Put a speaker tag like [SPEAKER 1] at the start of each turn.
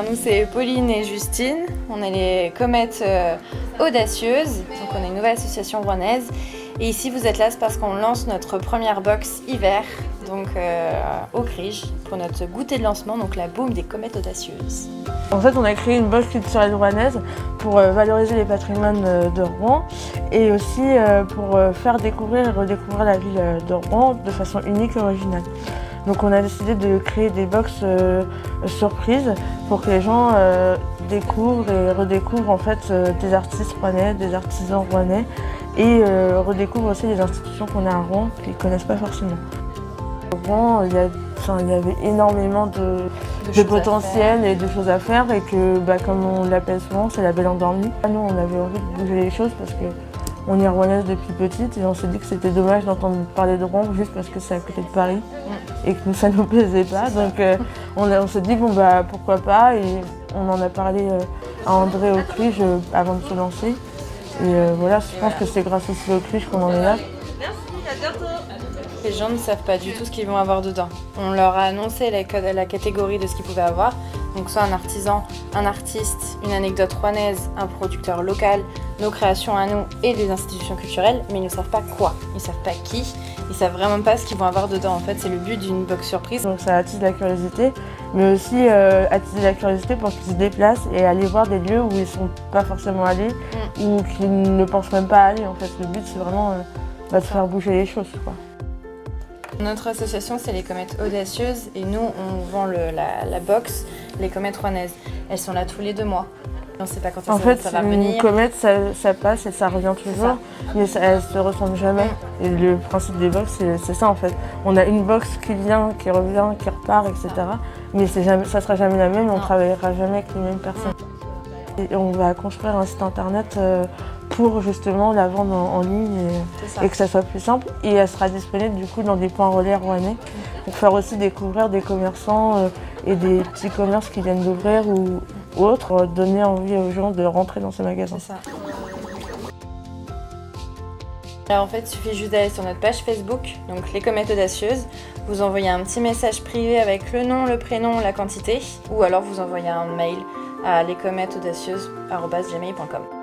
[SPEAKER 1] Nous, c'est Pauline et Justine. On est les comètes audacieuses. Donc, on est une nouvelle association rouennaise. Et ici, vous êtes là, c'est parce qu'on lance notre première box hiver, donc au Crige, pour notre goûter de lancement, donc la boum des comètes audacieuses.
[SPEAKER 2] En fait, on a créé une box culturelle rouennaise pour valoriser les patrimoines de Rouen et aussi pour faire découvrir et redécouvrir la ville de Rouen de façon unique et originale. Donc on a décidé de créer des box surprises pour que les gens découvrent et redécouvrent en fait des artistes rouennais, des artisans rouennais et redécouvrent aussi les institutions qu'on a à Rouen qu'ils ne connaissent pas forcément. À Rouen, il y avait énormément de potentiel et de choses à faire et que, comme on l'appelle souvent, c'est la belle endormie. Nous, on avait envie de bouger les choses parce qu'on est rouennaise depuis petite et on s'est dit que c'était dommage d'entendre parler de Rouen juste parce que c'est à côté de Paris et que ça ne nous plaisait pas. Donc on s'est dit pourquoi pas, et on en a parlé à André au Crige avant de se lancer. Et voilà, je pense que c'est grâce aussi au Crige qu'on en est là.
[SPEAKER 3] Merci, à bientôt.
[SPEAKER 1] Les gens ne savent pas du tout ce qu'ils vont avoir dedans. On leur a annoncé la catégorie de ce qu'ils pouvaient avoir. Donc soit un artisan, un artiste, une anecdote rouennaise, un producteur local, nos créations à nous et des institutions culturelles, mais ils ne savent pas quoi, ils ne savent pas qui, ils ne savent vraiment pas ce qu'ils vont avoir dedans. En fait, c'est le but d'une box surprise.
[SPEAKER 2] Donc ça attise la curiosité, mais aussi attiser la curiosité pour qu'ils se déplacent et aller voir des lieux où ils ne sont pas forcément allés ou qu'ils ne pensent même pas aller. En fait, le but, c'est vraiment de faire bouger les choses, quoi.
[SPEAKER 1] Notre association, c'est les comètes audacieuses et nous, on vend la box, les comètes rouennaises. Elles sont là tous les 2 mois. On ne sait pas quand ça va venir.
[SPEAKER 2] Une comète, ça passe et ça revient toujours, mais elles ne se ressemblent jamais. Et le principe des box, c'est ça en fait. On a une box qui vient, qui revient, qui repart, etc. Mais ça ne sera jamais la même, on ne travaillera jamais avec les mêmes personnes. Et on va construire un site internet pour justement la vendre en ligne et que ça soit plus simple. Et elle sera disponible du coup dans des points relais rouennais pour faire aussi découvrir des commerçants et des petits commerces qui viennent d'ouvrir ou autres, donner envie aux gens de rentrer dans ces magasins.
[SPEAKER 1] C'est ça. Alors en fait, il suffit juste d'aller sur notre page Facebook, donc les comètes audacieuses, vous envoyez un petit message privé avec le nom, le prénom, la quantité, ou alors vous envoyez un mail à lescomètesaudacieuses@gmail.com.